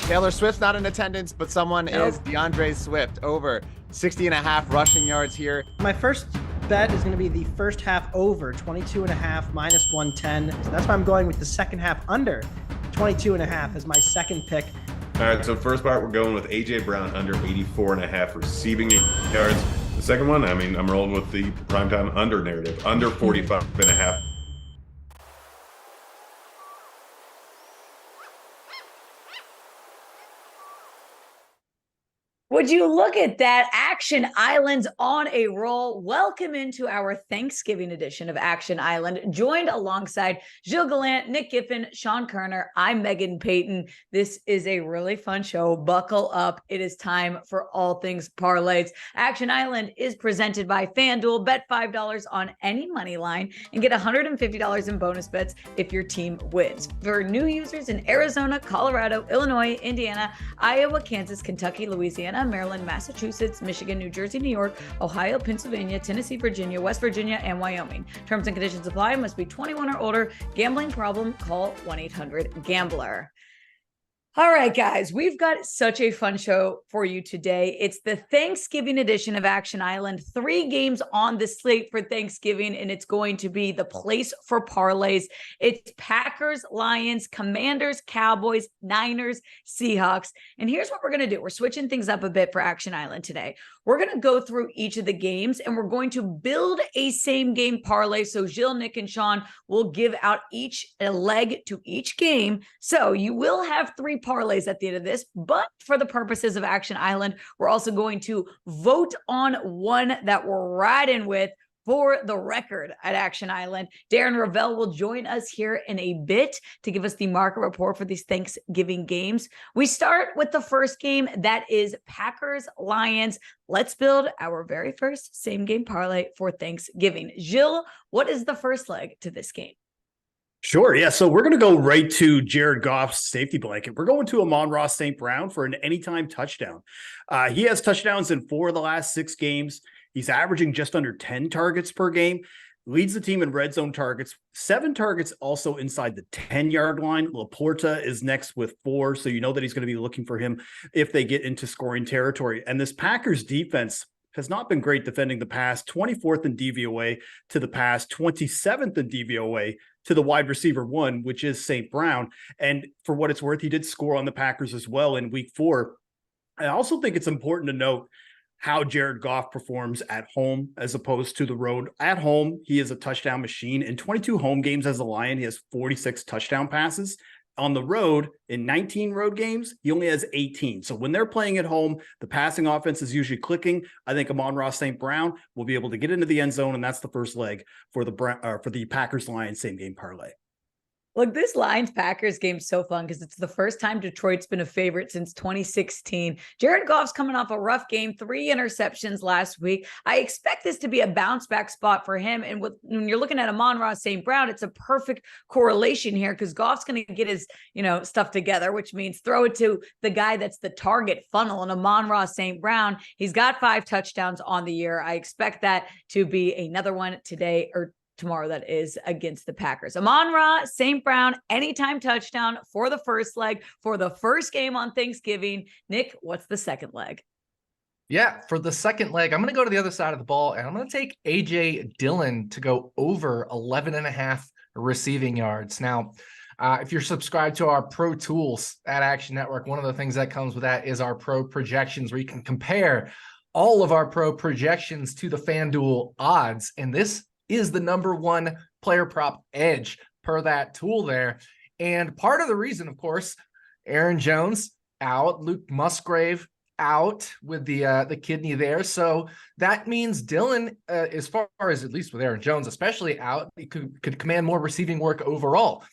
Taylor Swift's not in attendance, but someone is. DeAndre Swift over 60.5 rushing yards here. My first bet is going to be the first half over 22.5 minus 110. So that's why I'm going with the second half under 22.5 as my second pick. All right, so first part, we're going with A.J. Brown under 84.5 receiving yards. The second one, I'm rolling with the primetime under narrative, under 45.5. Would you look at that? Action Island's on a roll. Welcome into our Thanksgiving edition of Action Island, joined alongside Gilles Gallant, Nick Giffen, Sean Kerner. I'm Megan Payton. This is a really fun show. Buckle up. It is time for all things parlays. Action Island is presented by FanDuel. Bet $5 on any money line and get $150 in bonus bets if your team wins. For new users in Arizona, Colorado, Illinois, Indiana, Iowa, Kansas, Kentucky, Louisiana, Maryland, Massachusetts, Michigan, New Jersey, New York, Ohio, Pennsylvania, Tennessee, Virginia, West Virginia, and Wyoming. Terms and conditions apply. Must be 21 or older. Gambling problem? Call 1-800-GAMBLER. All right, guys, we've got such a fun show for you today. It's the Thanksgiving edition of Action Island. 3 games on the slate for Thanksgiving, and it's going to be the place for parlays. It's Packers, Lions, Commanders, Cowboys, Niners, Seahawks. And here's what we're going to do. We're switching things up a bit for Action Island today. We're going to go through each of the games, and we're going to build a same-game parlay. So Gilles, Nick, and Sean will give out each a leg to each game. So you will have 3 parlays at the end of this, but for the purposes of Action Island, we're also going to vote on one that we're riding with for the record at Action Island. Darren Ravel will join us here in a bit to give us the market report for these Thanksgiving games. We start with the first game, that is Packers-Lions. Let's build our very first same game parlay for Thanksgiving. Gilles, what is the first leg to this game? Sure. Yeah. So we're going to go right to Jared Goff's safety blanket. We're going to Amon-Ra St. Brown for an anytime touchdown. He has touchdowns in 4 of the last 6 games. He's averaging just under 10 targets per game, leads the team in red zone targets, 7 targets also inside the 10-yard line. Laporta is next with 4. So you know that he's going to be looking for him if they get into scoring territory. And this Packers defense has not been great defending the pass, 24th in DVOA to the pass, 27th in DVOA to the wide receiver 1, which is St. Brown. And for what it's worth, he did score on the Packers as well in week 4. I also think it's important to note how Jared Goff performs at home as opposed to the road. At home, he is a touchdown machine. In 22 home games as a Lion, he has 46 touchdown passes. On the road, in 19 road games, he only has 18. So when they're playing at home, the passing offense is usually clicking. I think Amon-Ra St. Brown will be able to get into the end zone, and that's the first leg for the Packers-Lions same-game parlay. Look, this Lions-Packers game is so fun because it's the first time Detroit's been a favorite since 2016. Jared Goff's coming off a rough game, 3 interceptions last week. I expect this to be a bounce-back spot for him. And when you're looking at Amon-Ra St. Brown, it's a perfect correlation here because Goff's going to get his stuff together, which means throw it to the guy that's the target funnel. And Amon-Ra St. Brown, he's got 5 touchdowns on the year. I expect that to be another one today or tomorrow, that is, against the Packers. Amon-Ra St. Brown, anytime touchdown for the first leg, for the first game on Thanksgiving. Nick, what's the second leg? Yeah, for the second leg, I'm going to go to the other side of the ball, and I'm going to take A.J. Dillon to go over 11.5 receiving yards. Now, if you're subscribed to our Pro Tools at Action Network, one of the things that comes with that is our Pro Projections, where you can compare all of our Pro Projections to the FanDuel odds, and this is the number 1 player prop edge per that tool there. And part of the reason, of course, Aaron Jones out, Luke Musgrave out with the kidney there. So that means Dillon, as far as at least with Aaron Jones, especially out, he could command more receiving work overall.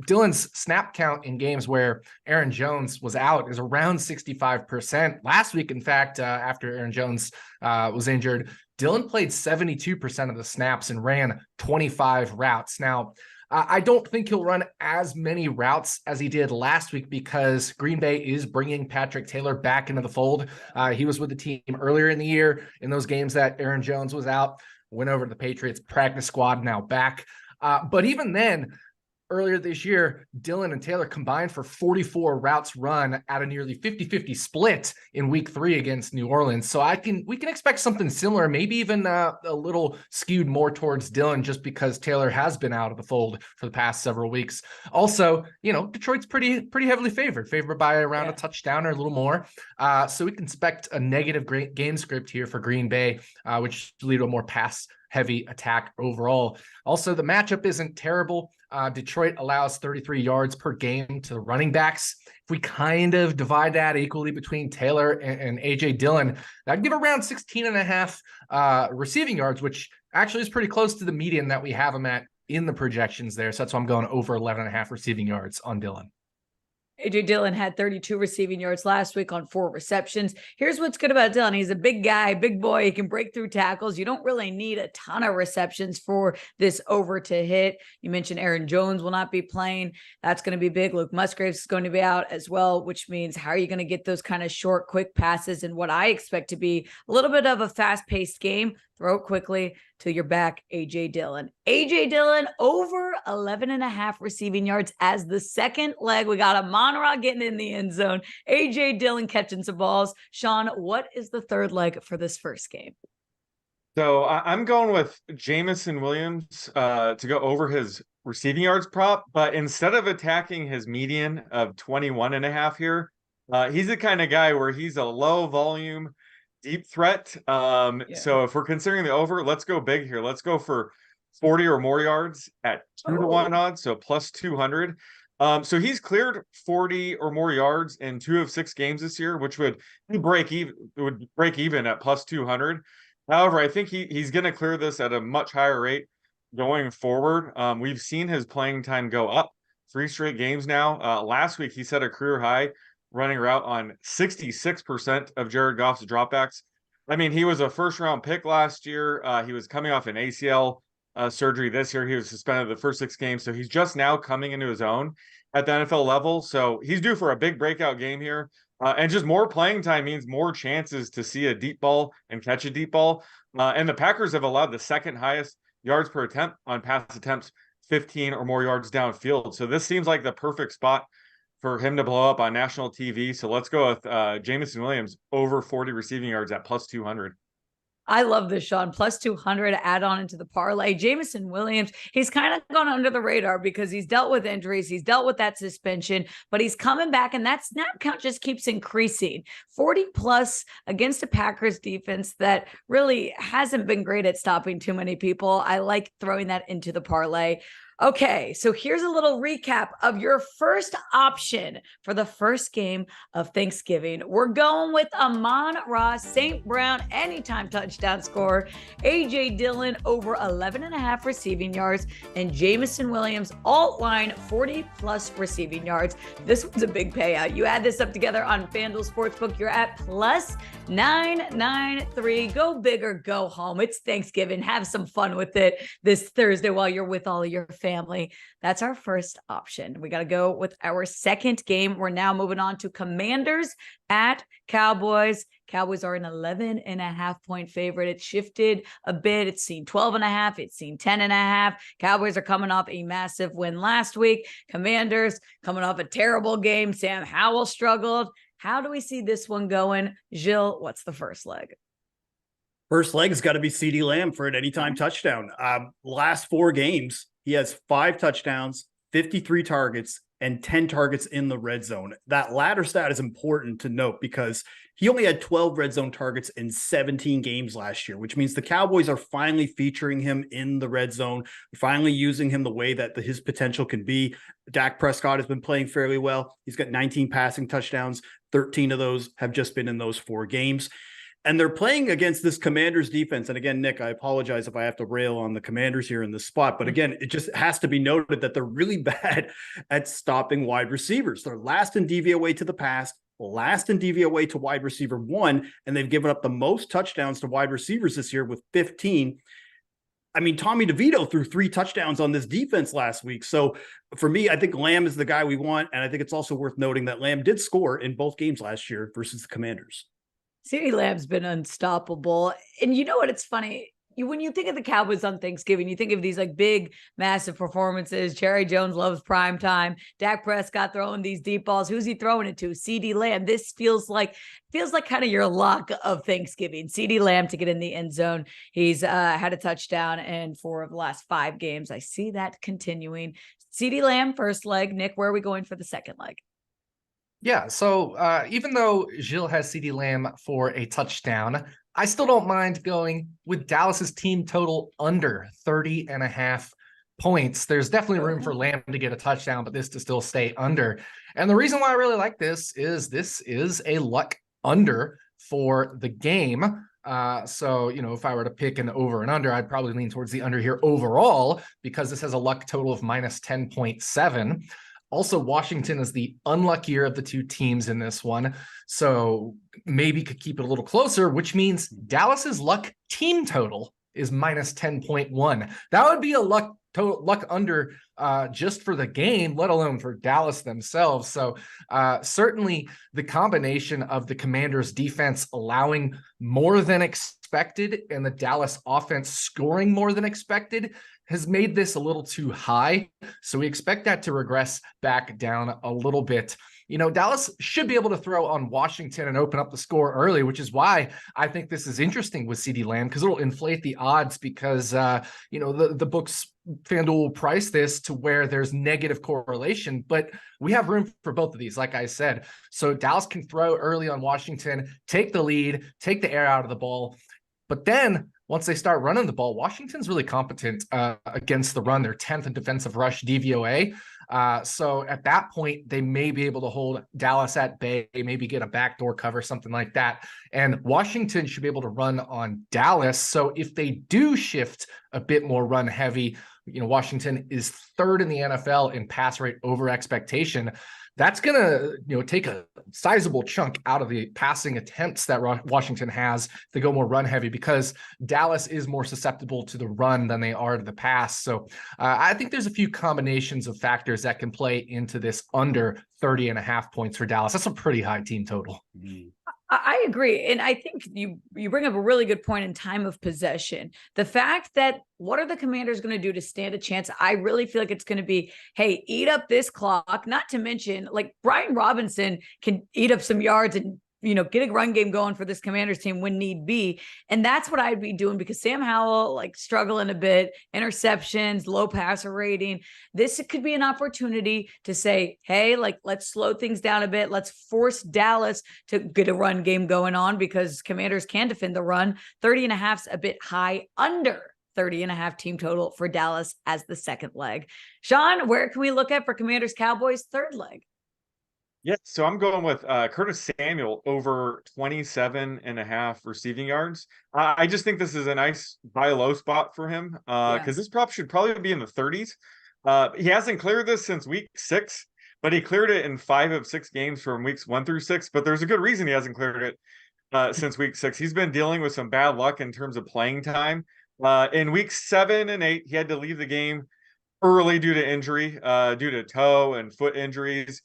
Dillon's snap count in games where Aaron Jones was out is around 65%. Last week, in fact, after Aaron Jones was injured, Dillon played 72% of the snaps and ran 25 routes. Now, I don't think he'll run as many routes as he did last week because Green Bay is bringing Patrick Taylor back into the fold. He was with the team earlier in the year in those games that Aaron Jones was out, went over to the Patriots practice squad, now back. But even then, earlier this year, Dillon and Taylor combined for 44 routes run at a nearly 50-50 split in week 3 against New Orleans. So we can expect something similar, maybe even a little skewed more towards Dillon, just because Taylor has been out of the fold for the past several weeks. Also, Detroit's pretty heavily favored by around a touchdown or a little more. So we can expect a negative game script here for Green Bay, which lead to a more pass-heavy attack overall. Also, the matchup isn't terrible. Detroit allows 33 yards per game to the running backs. If we kind of divide that equally between Taylor and AJ Dillon, that'd give around 16.5 receiving yards, which actually is pretty close to the median that we have them at in the projections there. So that's why I'm going over 11.5 receiving yards on Dillon. AJ Dillon had 32 receiving yards last week on 4 receptions. Here's what's good about Dillon. He's a big guy, big boy. He can break through tackles. You don't really need a ton of receptions for this over to hit. You mentioned Aaron Jones will not be playing. That's going to be big. Luke Musgraves is going to be out as well, which means how are you going to get those kind of short, quick passes in what I expect to be a little bit of a fast-paced game? Throw it quickly till you're back, AJ Dillon. AJ Dillon over 11.5 receiving yards as the second leg. We got Amon-Ra getting in the end zone. AJ Dillon catching some balls. Sean, what is the third leg for this first game? So I'm going with Jameson Williams to go over his receiving yards prop, but instead of attacking his median of 21.5 here, he's the kind of guy where he's a low volume, deep threat. So if we're considering the over, let's go big here. Let's go for 40 or more yards at 2-to-1 odds, so plus 200. So he's cleared 40 or more yards in 2 of 6 games this year, which would break even at plus 200. However, I think he's going to clear this at a much higher rate going forward. We've seen his playing time go up 3 straight games now. Last week, he set a career high running route on 66% of Jared Goff's dropbacks. I mean, he was a first-round pick last year. He was coming off an ACL surgery this year. He was suspended the first 6 games, so he's just now coming into his own at the NFL level. So he's due for a big breakout game here. And just more playing time means more chances to see a deep ball and catch a deep ball. And the Packers have allowed the second highest yards per attempt on pass attempts, 15 or more yards downfield. So this seems like the perfect spot for him to blow up on national TV. So let's go with Jameson Williams over 40 receiving yards at plus 200. I love this, Sean. Plus 200 add on into the parlay. Jameson Williams, he's kind of gone under the radar because he's dealt with injuries. He's dealt with that suspension, but he's coming back, and that snap count just keeps increasing. 40 plus against a Packers defense that really hasn't been great at stopping too many people. I like throwing that into the parlay. Okay, so here's a little recap of your first option for the first game of Thanksgiving. We're going with Amon-Ra St.Brown anytime touchdown scorer, AJ Dillon over 11.5 receiving yards, and Jameson Williams alt line 40 plus receiving yards. This one's a big payout. You add this up together on FanDuel Sportsbook, you're at plus 993. Go big or go home. It's Thanksgiving. Have some fun with it this Thursday while you're with all of your family. That's our first option. We got to go with our second game. We're now moving on to Commanders at Cowboys. Cowboys are an 11.5 point favorite. It shifted a bit. It's seen 12.5. It's seen 10.5. Cowboys are coming off a massive win last week. Commanders coming off a terrible game. Sam Howell struggled. How do we see this one going? Gilles, what's the first leg? First leg has got to be CeeDee Lamb for an anytime touchdown. Last 4 games, he has 5 touchdowns, 53 targets, and 10 targets in the red zone. That latter stat is important to note because he only had 12 red zone targets in 17 games last year, which means the Cowboys are finally featuring him in the red zone, finally using him the way that his potential can be. Dak Prescott has been playing fairly well. He's got 19 passing touchdowns. 13 of those have just been in those 4 games. And they're playing against this Commanders defense. And again, Nick, I apologize if I have to rail on the Commanders here in this spot. But again, it just has to be noted that they're really bad at stopping wide receivers. They're last in DVOA to the pass, last in DVOA to wide receiver 1, and they've given up the most touchdowns to wide receivers this year with 15. I mean, Tommy DeVito threw 3 touchdowns on this defense last week. So for me, I think Lamb is the guy we want. And I think it's also worth noting that Lamb did score in both games last year versus the Commanders. CeeDee Lamb's been unstoppable. And you know what? It's funny. when you think of the Cowboys on Thanksgiving, you think of these like big, massive performances. Jerry Jones loves prime time. Dak Prescott throwing these deep balls. Who's he throwing it to? CeeDee Lamb. This feels like kind of your lock of Thanksgiving. CeeDee Lamb to get in the end zone. He's had a touchdown in 4 of the last 5 games. I see that continuing. CeeDee Lamb, first leg. Nick, where are we going for the second leg? Yeah, so even though Gilles has CeeDee Lamb for a touchdown, I still don't mind going with Dallas's team total under 30.5 points. There's definitely room for Lamb to get a touchdown, but this to still stay under. And the reason why I really like this is a luck under for the game. So, if I were to pick an over and under, I'd probably lean towards the under here overall because this has a luck total of minus 10.7. Also, Washington is the unluckier of the 2 teams in this one. So maybe could keep it a little closer, which means Dallas's luck team total is minus 10.1. That would be a luck under just for the game, let alone for Dallas themselves. So certainly the combination of the Commanders defense allowing more than expected and the Dallas offense scoring more than expected has made this a little too high. So we expect that to regress back down a little bit. Dallas should be able to throw on Washington and open up the score early, which is why I think this is interesting with CeeDee Lamb, because it'll inflate the odds because, the books, FanDuel will price this to where there's negative correlation, but we have room for both of these, like I said. So Dallas can throw early on Washington, take the lead, take the air out of the ball. But then once they start running the ball, Washington's really competent against the run. They're 10th in defensive rush DVOA. So at that point, they may be able to hold Dallas at bay, maybe get a backdoor cover, something like that. And Washington should be able to run on Dallas. So if they do shift a bit more run heavy, Washington is 3rd in the NFL in pass rate over expectation. That's going to, take a sizable chunk out of the passing attempts that Washington has to go more run heavy because Dallas is more susceptible to the run than they are to the pass. So I think there's a few combinations of factors that can play into this under 30.5 points for Dallas. That's a pretty high team total. Mm-hmm. I agree. And I think you bring up a really good point in time of possession. The fact that what are the Commanders going to do to stand a chance? I really feel like it's going to be, hey, eat up this clock. Not to mention, like Brian Robinson can eat up some yards and get a run game going for this Commanders team when need be. And that's what I'd be doing because Sam Howell, struggling a bit, interceptions, low passer rating. This could be an opportunity to say, hey, let's slow things down a bit. Let's force Dallas to get a run game going on because Commanders can defend the run. 30.5's a bit high, under 30.5 team total for Dallas as the second leg. Sean, where can we look at for Commanders-Cowboys third leg? Yeah, so I'm going with Curtis Samuel over 27.5 receiving yards. I just think this is a nice buy low spot for him because this prop should probably be in the 30s. He hasn't cleared this since week 6, but he cleared it in 5 of 6 games from weeks 1 through 6. But there's a good reason he hasn't cleared it since week 6. He's been dealing with some bad luck in terms of playing time. In weeks 7 and 8, he had to leave the game early due to injury, due to toe and foot injuries.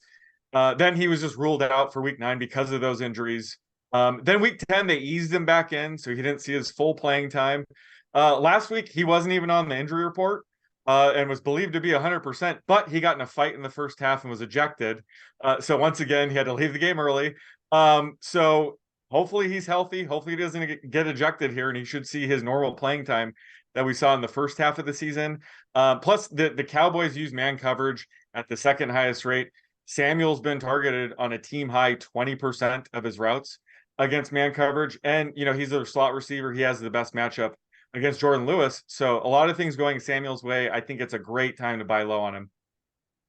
Then he was just ruled out for week 9 because of those injuries. Then week 10, they eased him back in, so he didn't see his full playing time. Last week, he wasn't even on the injury report and was believed to be 100%, but he got in a fight in the first half and was ejected. So once again, he had to leave the game early. So hopefully he's healthy. Hopefully he doesn't get ejected here, and he should see his normal playing time that we saw in the first half of the season. Plus, the Cowboys use man coverage at the second highest rate. Samuel's been targeted on a team high 20% of his routes against man coverage. And, he's a slot receiver. He has the best matchup against Jordan Lewis. So a lot of things going Samuel's way. I think it's a great time to buy low on him.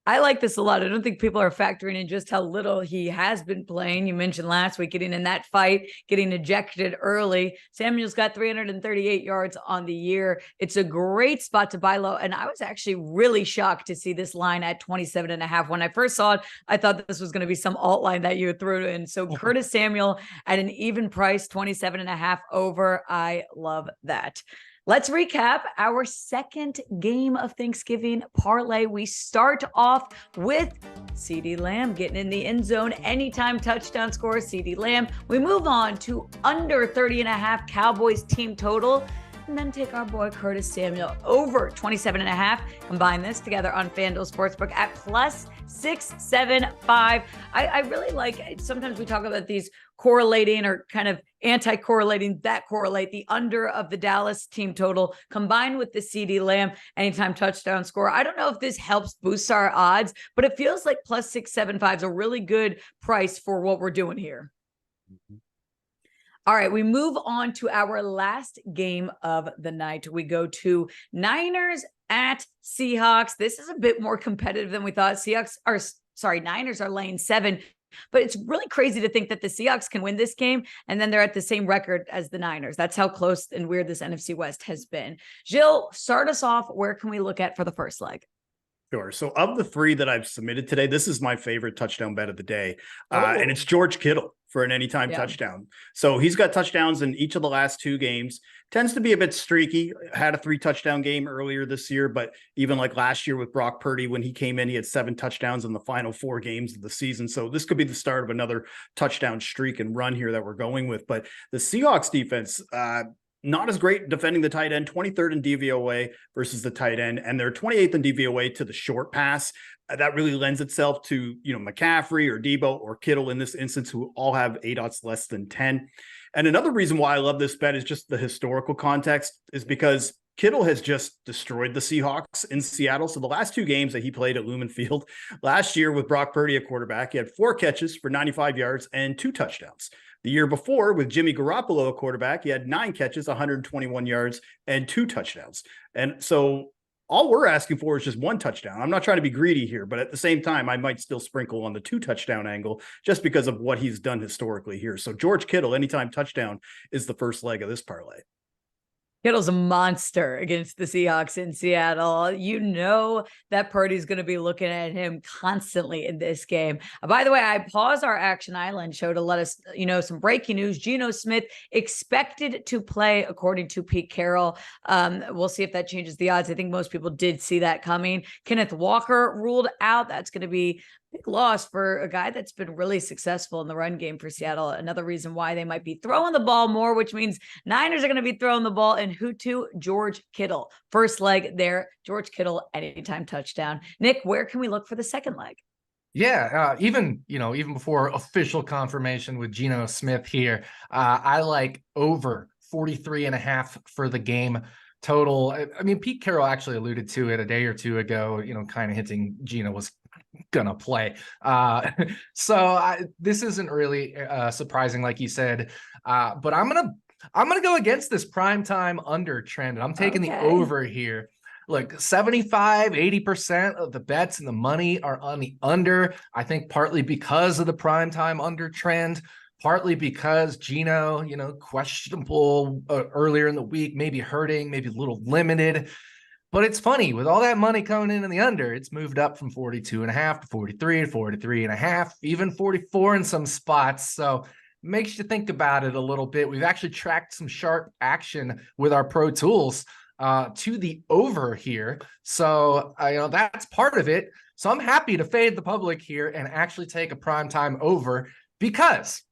I like this a lot. I don't think people are factoring in just how little he has been playing. You mentioned last week getting in that fight, getting ejected early. Samuel's got 338 yards on the year. It's a great spot to buy low. And I was actually really shocked to see this line at 27.5. When I first saw it, I thought this was going to be some alt line that you had threw in. So Curtis Samuel at an even price, 27.5 over. I love that. Let's recap our second game of Thanksgiving parlay. We start off with CeeDee Lamb getting in the end zone. Anytime touchdown score, CeeDee Lamb. We move on to under 30.5 Cowboys team total. and then take our boy Curtis Samuel over 27.5. Combine this together on FanDuel Sportsbook at plus 675. I really like, sometimes we talk about these correlating or kind of anti-correlating that correlate the under of the Dallas team total combined with the CeeDee Lamb anytime touchdown score. I don't know if this helps boost our odds, but it feels like plus 675 is a really good price for what we're doing here. All right, we move on to our last game of the night. We go to Niners at Seahawks. This is a bit more competitive than we thought. Niners are laying 7. But it's really crazy to think that the Seahawks can win this game and then they're at the same record as the Niners. That's how close and weird this NFC West has been. Gilles, start us off. Where can we look at for the first leg? Sure. So of the 3 that I've submitted today, this is my favorite touchdown bet of the day. And it's George Kittle for an anytime touchdown. So he's got touchdowns in each of the last 2 games. Tends to be a bit streaky. Had a 3 touchdown game earlier this year, but even like last year with Brock Purdy, when he came in, he had 7 touchdowns in the final 4 games of the season. So this could be the start of another touchdown streak and run here that we're going with. But the Seahawks defense, not as great defending the tight end, 23rd in DVOA versus the tight end, and they're 28th in DVOA to the short pass. That really lends itself to, McCaffrey or Debo or Kittle in this instance, who all have ADOTs less than 10. And another reason why I love this bet is just the historical context, is because Kittle has just destroyed the Seahawks in Seattle. So the last 2 games that he played at Lumen Field last year with Brock Purdy at quarterback, he had 4 catches for 95 yards and 2 touchdowns. The year before, with Jimmy Garoppolo at quarterback, he had 9 catches, 121 yards, and 2 touchdowns. And so all we're asking for is just 1 touchdown. I'm not trying to be greedy here, but at the same time, I might still sprinkle on the 2 touchdown angle just because of what he's done historically here. So George Kittle, anytime touchdown, is the first leg of this parlay. Kittle's a monster against the Seahawks in Seattle. You know that Purdy's going to be looking at him constantly in this game. By the way, I paused our Action Island show to let us, some breaking news. Geno Smith expected to play, according to Pete Carroll. We'll see if that changes the odds. I think most people did see that coming. Kenneth Walker ruled out. That's going to be big loss for a guy that's been really successful in the run game for Seattle. Another reason why they might be throwing the ball more, which means Niners are going to be throwing the ball. And who to? George Kittle. First leg there, George Kittle, anytime touchdown. Nick, where can we look for the second leg? Yeah, even before official confirmation with Geno Smith here, I like over 43.5 for the game total. I mean, Pete Carroll actually alluded to it a day or 2 ago, kind of hinting Geno was gonna play. This isn't really surprising, like you said, but I'm gonna go against this primetime under trend. I'm taking the over here. Look, 75-80% of the bets and the money are on the under. I think partly because of the primetime under trend, partly because Geno, questionable earlier in the week, maybe hurting, maybe a little limited. But it's funny, with all that money coming in the under, it's moved up from 42.5 to 43 to 43.5, even 44 in some spots. So makes you think about it a little bit. We've actually tracked some sharp action with our Pro Tools to the over here. So that's part of it. So I'm happy to fade the public here and actually take a primetime over, because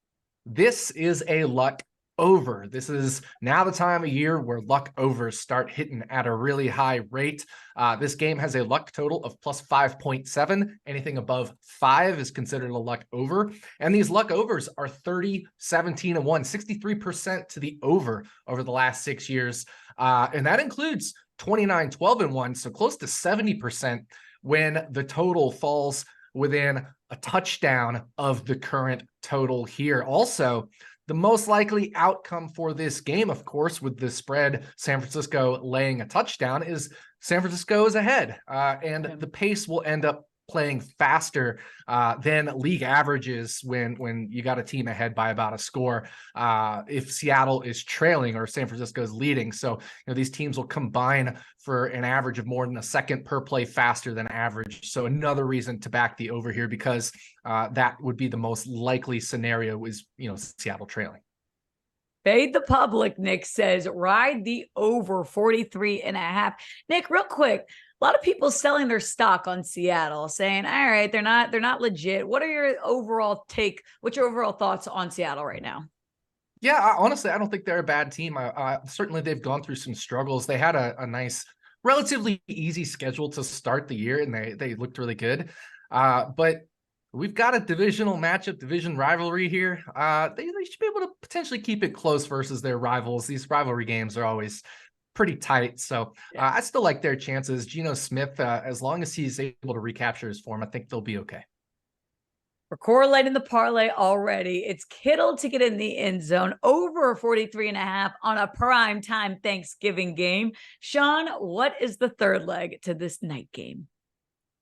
this is a luck over. This is now the time of year where luck overs start hitting at a really high rate. This game has a luck total of plus 5.7. Anything above 5 is considered a luck over. And these luck overs are 30, 17, and 1, 63% to the over the last 6 years. And that includes 29, 12, and 1. So close to 70% when the total falls within a touchdown of the current total here. Also, the most likely outcome for this game, of course, with the spread, San Francisco laying a touchdown, is San Francisco is ahead, and the pace will end up playing faster than league averages when you got a team ahead by about a score, if Seattle is trailing or San Francisco is leading. So these teams will combine for an average of more than a second per play faster than average. So another reason to back the over here, because that would be the most likely scenario, is Seattle trailing. Fade the public, Nick says. Ride the over 43.5. Nick, real quick, a lot of people selling their stock on Seattle, saying, all right, they're not legit. What are your overall take? What's your overall thoughts on Seattle right now? Yeah, honestly, I don't think they're a bad team. Certainly, they've gone through some struggles. They had a nice, relatively easy schedule to start the year, and they looked really good. But we've got a divisional matchup, division rivalry here. They should be able to potentially keep it close versus their rivals. These rivalry games are always pretty tight. So I still like their chances. Geno Smith, as long as he's able to recapture his form, I think they'll be okay. We're correlating the parlay already. It's Kittle to get in the end zone over 43.5 on a prime time Thanksgiving game. Sean, what is the third leg to this night game?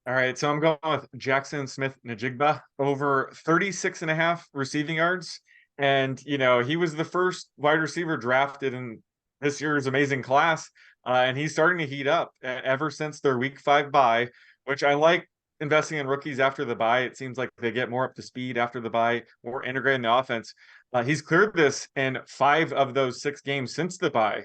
All right, so I'm going with Jackson Smith-Njigba over 36.5 receiving yards. And, he was the first wide receiver drafted in this year's amazing class. And he's starting to heat up ever since their week 5 bye, which I like investing in rookies after the bye. It seems like they get more up to speed after the bye, more integrated in the offense. He's cleared this in 5 of those 6 games since the bye.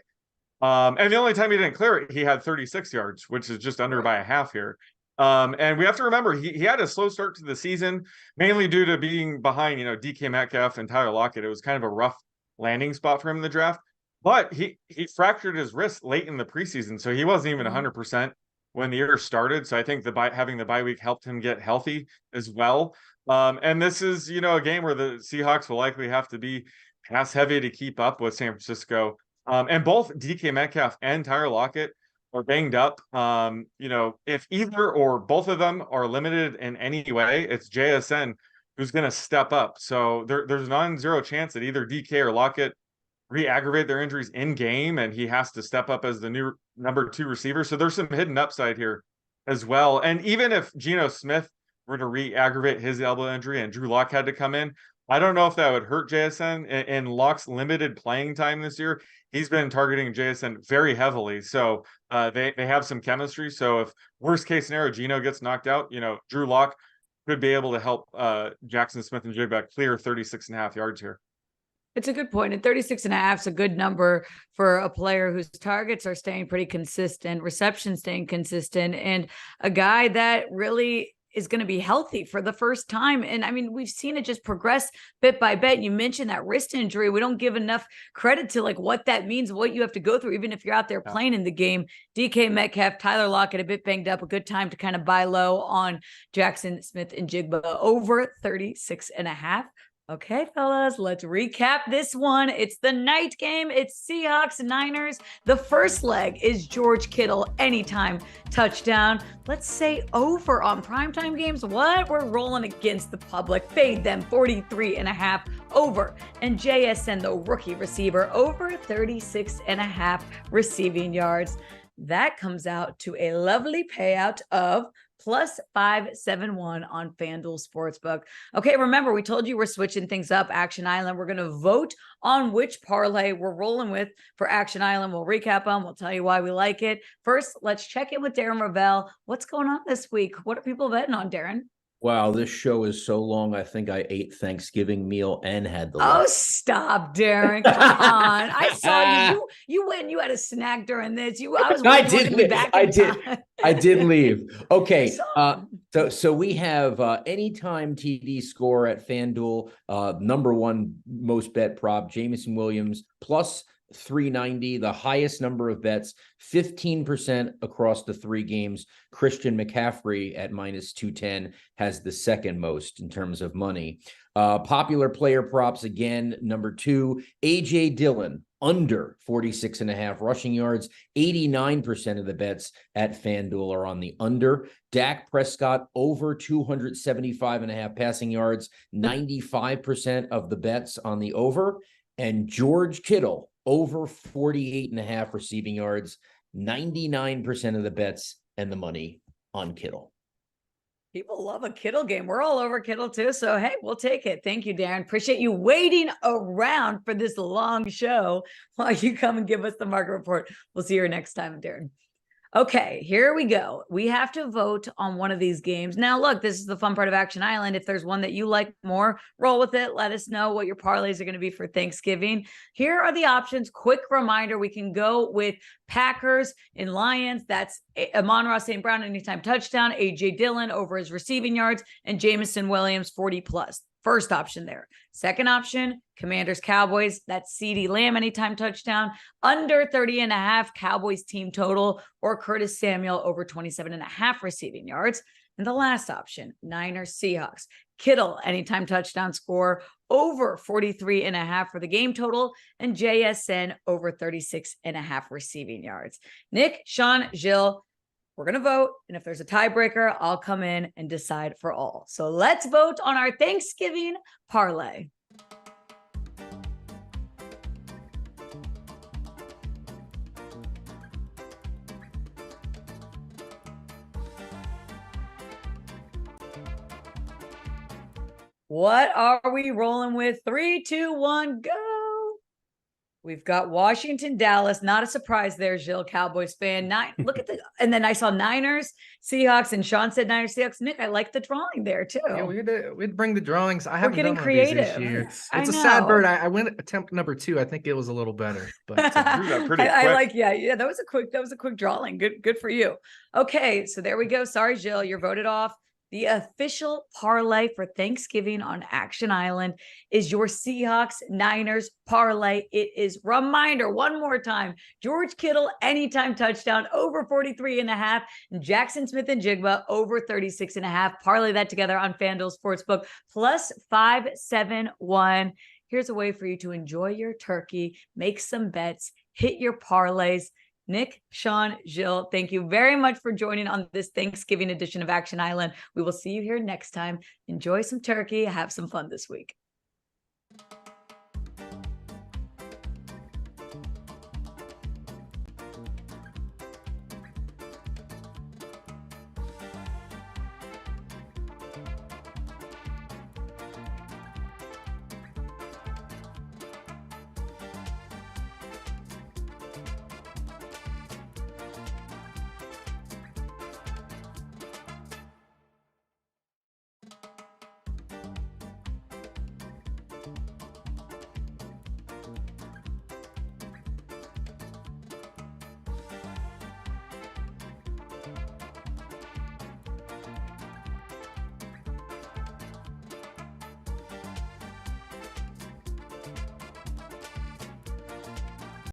And the only time he didn't clear it, he had 36 yards, which is just under by a half here. And we have to remember he had a slow start to the season, mainly due to being behind, DK Metcalf and Tyler Lockett. It was kind of a rough landing spot for him in the draft. But he fractured his wrist late in the preseason, so he wasn't even 100% when the year started. So I think having the bye week helped him get healthy as well. And this is, a game where the Seahawks will likely have to be pass heavy to keep up with San Francisco. And both DK Metcalf and Tyler Lockett are banged up. If either or both of them are limited in any way, it's JSN who's going to step up. So there's non-zero chance that either DK or Lockett re-aggravate their injuries in game, and he has to step up as the new number 2 receiver. So there's some hidden upside here as well. And even if Geno Smith were to re-aggravate his elbow injury and Drew Lock had to come in, I don't know if that would hurt JSN. In Lock's limited playing time this year, he's been targeting JSN very heavily. So they have some chemistry. So if worst case scenario, Geno gets knocked out, Drew Lock could be able to help Jackson Smith-Njigba clear 36.5 yards here. It's a good point. And 36.5 is a good number for a player whose targets are staying pretty consistent, reception staying consistent, and a guy that really is going to be healthy for the first time. And I mean, we've seen it just progress bit by bit. You mentioned that wrist injury. We don't give enough credit to what that means, what you have to go through, even if you're out there playing in the game. DK Metcalf, Tyler Lockett, a bit banged up, a good time to kind of buy low on Jackson Smith-Njigba over 36.5. Okay, fellas, let's recap this one. It's the night game. It's Seahawks Niners. The first leg is George Kittle anytime touchdown. Let's say over on primetime games. What? We're rolling against the public. Fade them 43.5 over. And JSN, the rookie receiver, over 36.5 receiving yards. That comes out to a lovely payout of plus 571 on FanDuel Sportsbook. Okay, remember, we told you we're switching things up, Action Island. We're going to vote on which parlay we're rolling with for Action Island. We'll recap them. We'll tell you why we like it. First, let's check in with Darren Ravel. What's going on this week? What are people betting on, Darren? Wow, this show is so long. I think I ate Thanksgiving meal and had the stop, Darren. Come on. I saw you. You went and you had a snack during this. I did leave. Okay. So we have anytime TD score at FanDuel, number 1 most bet prop, Jameson Williams plus 390, the highest number of bets, 15% across the 3 games. Christian McCaffrey at minus 210 has the second most in terms of money. Popular player props again, number 2, AJ Dillon under 46.5 rushing yards. 89% of the bets at FanDuel are on the under. Dak Prescott over 275.5 passing yards. 95% of the bets on the over. And George Kittle over 48.5 receiving yards, 99% of the bets and the money on Kittle. People love a Kittle game. We're all over Kittle too. So, hey, we'll take it. Thank you, Darren. Appreciate you waiting around for this long show while you come and give us the market report. We'll see you next time, Darren. Okay, here we go. We have to vote on one of these games. Now, look, this is the fun part of Action Island. If there's one that you like more, roll with it. Let us know what your parlays are going to be for Thanksgiving. Here are the options. Quick reminder, we can go with Packers and Lions. That's Amon-Ra St.Brown anytime touchdown, A.J. Dillon over his receiving yards, and Jameson Williams 40+. first option there. Second option, Commanders-Cowboys. That's CeeDee Lamb anytime touchdown, under 30.5 Cowboys team total, or Curtis Samuel over 27.5 receiving yards. And the last option, Niners-Seahawks. Kittle anytime touchdown score, over 43.5 for the game total, and JSN over 36.5 receiving yards. Nick, Sean, Jill, we're going to vote. And if there's a tiebreaker, I'll come in and decide for all. So let's vote on our Thanksgiving parlay. What are we rolling with? 3, 2, 1, go. We've got Washington, Dallas. Not a surprise there, Jill, Cowboys fan. Look at and then I saw Niners, Seahawks, and Sean said Niners, Seahawks. Nick, I like the drawing there too. Yeah, we'd bring the drawings. I haven't getting done one of these this creative. year. I It's a know. sad bird. I went attempt number 2. I think it was a little better, but that pretty I quick. like, yeah, that was a quick drawing. Good for you. Okay, so there we go. Sorry, Jill, you're voted off. The official parlay for Thanksgiving on Action Island is your Seahawks Niners parlay. It is, reminder one more time, George Kittle anytime touchdown over 43.5, and Jackson Smith and Jigba over 36.5. Parlay that together on FanDuel Sportsbook plus 571. Here's a way for you to enjoy your turkey, make some bets, hit your parlays. Nick, Sean, Jill, thank you very much for joining on this Thanksgiving edition of Action Island. We will see you here next time. Enjoy some turkey. Have some fun this week.